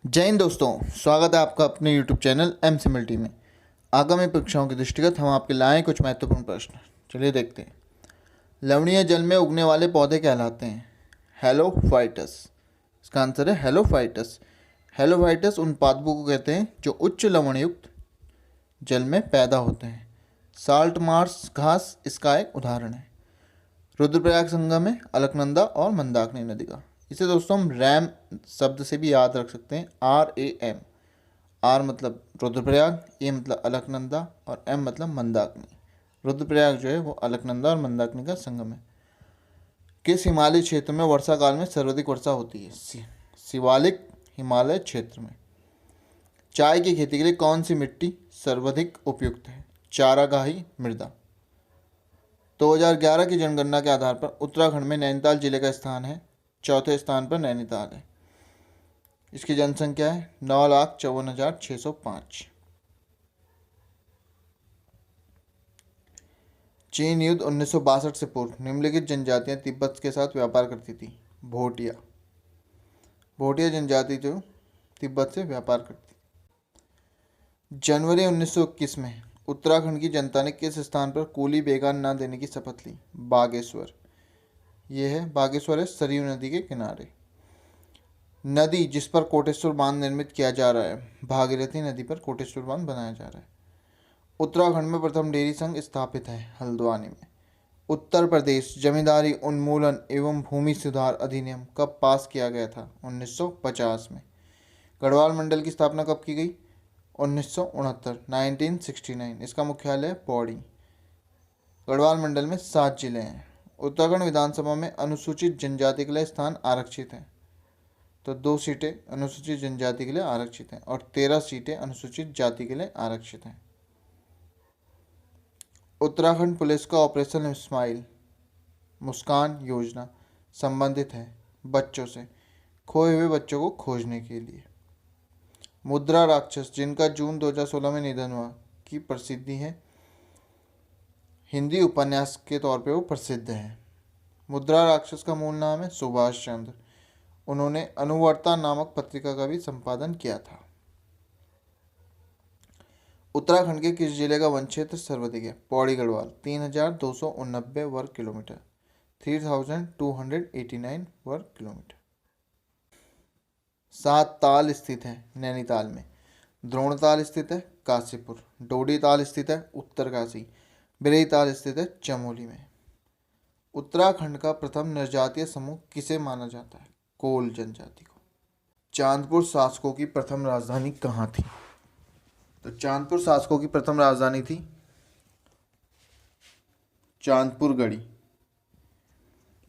जय हिंद दोस्तों, स्वागत है आपका अपने YouTube चैनल एम सिमल्टी में। आगामी परीक्षाओं के दृष्टिगत हम आपके लाए कुछ महत्वपूर्ण प्रश्न। चलिए देखते हैं। लवणीय जल में उगने वाले पौधे कहलाते हैं हेलोफाइटस। इसका आंसर है हेलोफाइटस। हेलोफाइटस उन पादपों को कहते हैं जो उच्च लवण युक्त जल में पैदा होते हैं। साल्ट मार्श घास इसका एक उदाहरण है। रुद्रप्रयाग संगम है अलकनंदा और मंदाकिनी नदी का। इसे दोस्तों हम रैम शब्द से भी याद रख सकते हैं, RAM। आर मतलब रुद्रप्रयाग, ए मतलब अलकनंदा और एम मतलब मंदाकिनी। रुद्रप्रयाग जो है वो अलकनंदा और मंदाकिनी का संगम है। किस हिमालय क्षेत्र में वर्षा काल में सर्वाधिक वर्षा होती है? शिवालिक हिमालय क्षेत्र में। चाय की खेती के लिए कौन सी मिट्टी सर्वाधिक उपयुक्त है? चारागाही मृदा। 2011 की जनगणना के आधार पर उत्तराखंड में नैनीताल जिले का स्थान है, चौथे स्थान पर नैनीताल है। इसकी जनसंख्या है 9,54,605। चीन युद्ध 1962 से पूर्व निम्नलिखित जनजातियां तिब्बत के साथ व्यापार करती थी। भोटिया। भोटिया जनजाति जो तिब्बत से व्यापार करती। जनवरी 1921 में उत्तराखंड की जनता ने किस स्थान पर कूली बेगान न देने की शपथ ली? बागेश्वर। यह है बागेश्वर है सरयू नदी के किनारे। नदी जिस पर कोटेश्वर बांध निर्मित किया जा रहा है, भागीरथी नदी पर कोटेश्वर बांध बनाया जा रहा है। उत्तराखंड में प्रथम डेयरी संघ स्थापित है हल्द्वानी में। उत्तर प्रदेश जमींदारी उन्मूलन एवं भूमि सुधार अधिनियम कब पास किया गया था? 1950 में। गढ़वाल मंडल की स्थापना कब की गई? 1969 इसका मुख्यालय पौड़ी। गढ़वाल मंडल में 7 जिले हैं। उत्तराखंड विधानसभा में अनुसूचित जनजाति के लिए स्थान आरक्षित हैं, तो 2 सीटें अनुसूचित जनजाति के लिए आरक्षित हैं और 13 सीटें अनुसूचित जाति के लिए आरक्षित हैं। उत्तराखंड पुलिस का ऑपरेशन स्माइल मुस्कान योजना संबंधित है बच्चों से खोए हुए बच्चों को खोजने के लिए। मुद्रा राक्षस जिनका जून 2016 में निधन हुआ की प्रसिद्धि है, हिंदी उपन्यास के तौर पे वो प्रसिद्ध है। मुद्रा राक्षस का मूल नाम है सुभाष चंद्र। उन्होंने अनुवर्ता नामक पत्रिका का भी संपादन किया था। उत्तराखंड के किस जिले का वन क्षेत्र सर्वाधिक है? पौड़ी गढ़वाल 3,289 वर्ग किलोमीटर, 3,289 वर्ग किलोमीटर। 7 ताल स्थित है नैनीताल में। द्रोणताल स्थित है काशीपुर, डोडी ताल स्थित है उत्तरकाशी, बिरई ताल स्थित है चमोली में। उत्तराखंड का प्रथम निर्जातीय समूह किसे माना जाता है? कोल जनजाति को। चांदपुर शासकों की प्रथम राजधानी कहाँ थी? तो चांदपुर शासकों की प्रथम राजधानी थी चांदपुरगढ़ी।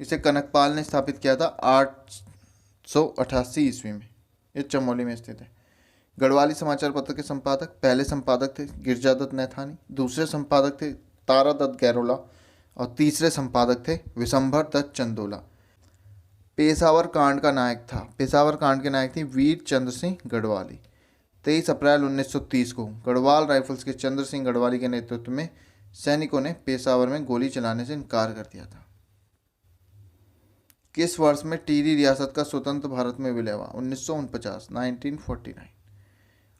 इसे कनकपाल ने स्थापित किया था 888 ईस्वी में। ये चमोली में स्थित है। गढ़वाली समाचार पत्र के संपादक पहले संपादक थे गिरजादत्त नैथानी, दूसरे संपादक थे तारादत्त गैरोला और तीसरे संपादक थे विशंभर दत्त चंदोला। पेशावर कांड का नायक था, पेशावर कांड के नायक थे वीर चंद्र सिंह गढ़वाली। 23 अप्रैल 1930 को गढ़वाल राइफल्स के चंद्र सिंह गढ़वाली के नेतृत्व में सैनिकों ने पेशावर में गोली चलाने से इनकार कर दिया था। किस वर्ष में टिहरी रियासत का स्वतंत्र भारत में विलय हुआ? 1949।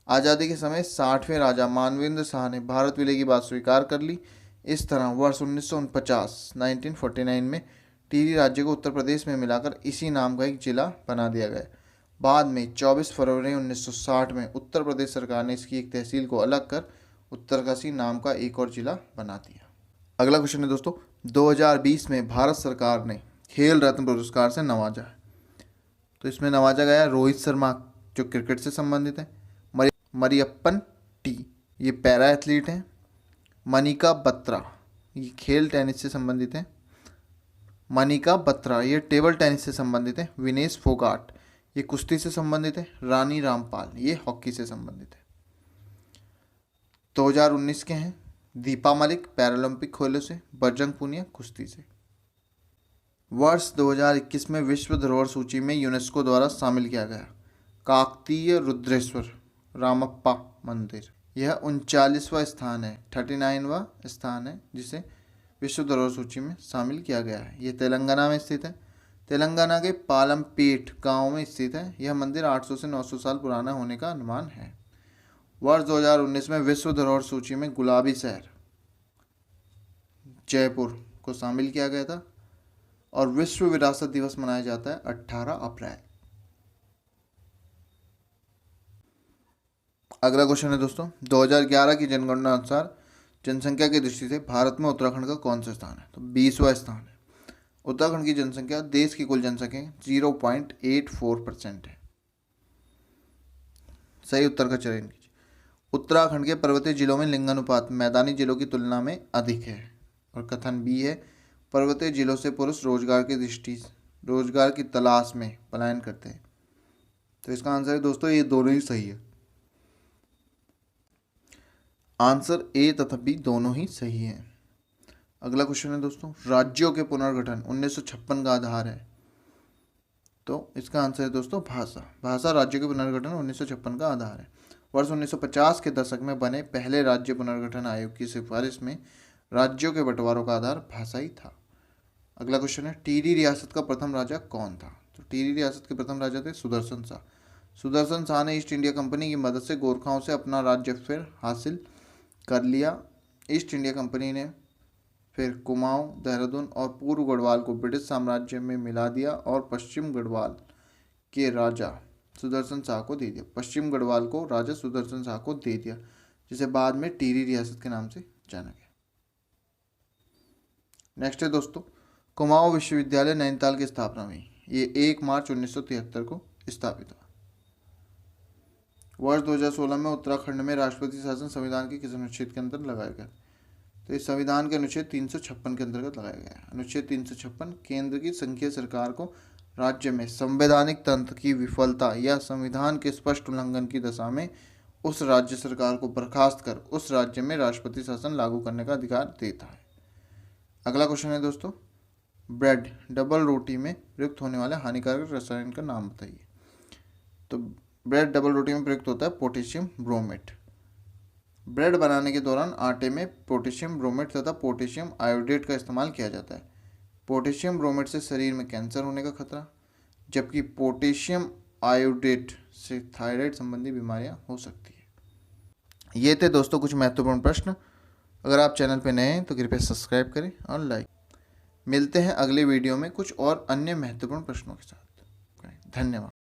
आज़ादी के समय 60वें राजा मानवेंद्र शाह ने भारत विलय की बात स्वीकार कर ली। इस तरह वर्ष 1949 में टिहरी राज्य को उत्तर प्रदेश में मिलाकर इसी नाम का एक जिला बना दिया गया। बाद में 24 फरवरी 1960 में उत्तर प्रदेश सरकार ने इसकी एक तहसील को अलग कर उत्तरकाशी नाम का एक और जिला बना दिया। अगला क्वेश्चन है दोस्तों, 2020 में भारत सरकार ने खेल रत्न पुरस्कार से नवाजा है। तो इसमें नवाजा गया रोहित शर्मा जो क्रिकेट से संबंधित है, मरियप्पन टी ये पैरा एथलीट हैं, मनिका बत्रा ये खेल टेनिस से संबंधित है, मनिका बत्रा ये टेबल टेनिस से संबंधित है, विनेश फोगाट ये कुश्ती से संबंधित है, रानी रामपाल ये हॉकी से संबंधित है। 2019 के हैं दीपा मलिक पैरालंपिक खेलों से, बजरंग पूनिया कुश्ती से। वर्ष 2021 में विश्व धरोहर सूची में यूनेस्को द्वारा शामिल किया गया काकतीय रुद्रेश्वर रामप्पा मंदिर। यह 39वां स्थान है, 39वां स्थान है जिसे विश्व धरोहर सूची में शामिल किया गया है। ये तेलंगाना में स्थित है। तेलंगाना के पालमपीठ गांव में स्थित है। यह मंदिर 800 से 900 साल पुराना होने का अनुमान है। वर्ष 2019 में विश्व धरोहर सूची में गुलाबी शहर जयपुर को शामिल किया गया था। और विश्व विरासत दिवस मनाया जाता है 18 अप्रैल। अगला क्वेश्चन है दोस्तों, 2011 की जनगणना अनुसार जनसंख्या की दृष्टि से भारत में उत्तराखंड का कौन सा स्थान है? तो 20वां स्थान है। उत्तराखंड की जनसंख्या देश की कुल जनसंख्या 0.84% है। सही उत्तर का चयन कीजिए। उत्तराखंड के पर्वतीय जिलों में लिंगानुपात मैदानी जिलों की तुलना में अधिक है। और कथन बी है, पर्वतीय जिलों से पुरुष रोजगार की तलाश में पलायन करते हैं। तो इसका आंसर है दोस्तों ये दोनों ही सही है। आंसर ए तथा बी दोनों ही सही है। अगला क्वेश्चन है दोस्तों, राज्यों के पुनर्गठन 1956 का आधार है। तो इसका आंसर है दोस्तों भाषा राज्यों के पुनर्गठन 1956 का आधार है। वर्ष 1950 के दशक में बने पहले राज्य पुनर्गठन आयोग की सिफारिश में राज्यों के बंटवारों का आधार भाषा ही था। अगला क्वेश्चन है, टिहरी रियासत का प्रथम राजा कौन था? तो टिहरी रियासत के प्रथम राजा थे सुदर्शन शाह। सुदर्शन शाह ने ईस्ट इंडिया कंपनी की मदद से गोरखाओं से अपना राज्य फिर हासिल कर लिया। ईस्ट इंडिया कंपनी ने फिर कुमाऊं, देहरादून और पूर्व गढ़वाल को ब्रिटिश साम्राज्य में मिला दिया और पश्चिम गढ़वाल के राजा सुदर्शन शाह को दे दिया। पश्चिम गढ़वाल को राजा सुदर्शन शाह को दे दिया, जिसे बाद में टिहरी रियासत के नाम से जाना गया। नेक्स्ट है दोस्तों, कुमाऊं विश्वविद्यालय नैनीताल की स्थापना हुई। ये 1 मार्च 1973 को स्थापित हुआ। वर्ष 2016 में उत्तराखंड में राष्ट्रपति शासन संविधान के किस अनुच्छेद के अंदर लगाया गया? तो इस संविधान के अनुच्छेद 356 के अंतर्गत लगाया गया है। अनुच्छेद 356 केंद्र की संघीय सरकार को राज्य में संवैधानिक तंत्र की विफलता या संविधान के स्पष्ट उल्लंघन की दशा में उस राज्य सरकार को बर्खास्त कर उस राज्य में राष्ट्रपति शासन लागू करने का अधिकार देता है। अगला क्वेश्चन है दोस्तों, ब्रेड डबल रोटी में प्रयुक्त होने वाले हानिकारक रसायन का नाम बताइए। तो ब्रेड डबल रोटी में प्रयुक्त होता है पोटेशियम ब्रोमेट। ब्रेड बनाने के दौरान आटे में पोटेशियम ब्रोमेट तथा पोटेशियम आयोडेट का इस्तेमाल किया जाता है। पोटेशियम ब्रोमेट से शरीर में कैंसर होने का खतरा, जबकि पोटेशियम आयोडेट से थायराइड संबंधी बीमारियां हो सकती है। ये थे दोस्तों कुछ महत्वपूर्ण प्रश्न। अगर आप चैनल पर नए हैं तो कृपया सब्सक्राइब करें और लाइक। मिलते हैं अगले वीडियो में कुछ और अन्य महत्वपूर्ण प्रश्नों के साथ। धन्यवाद।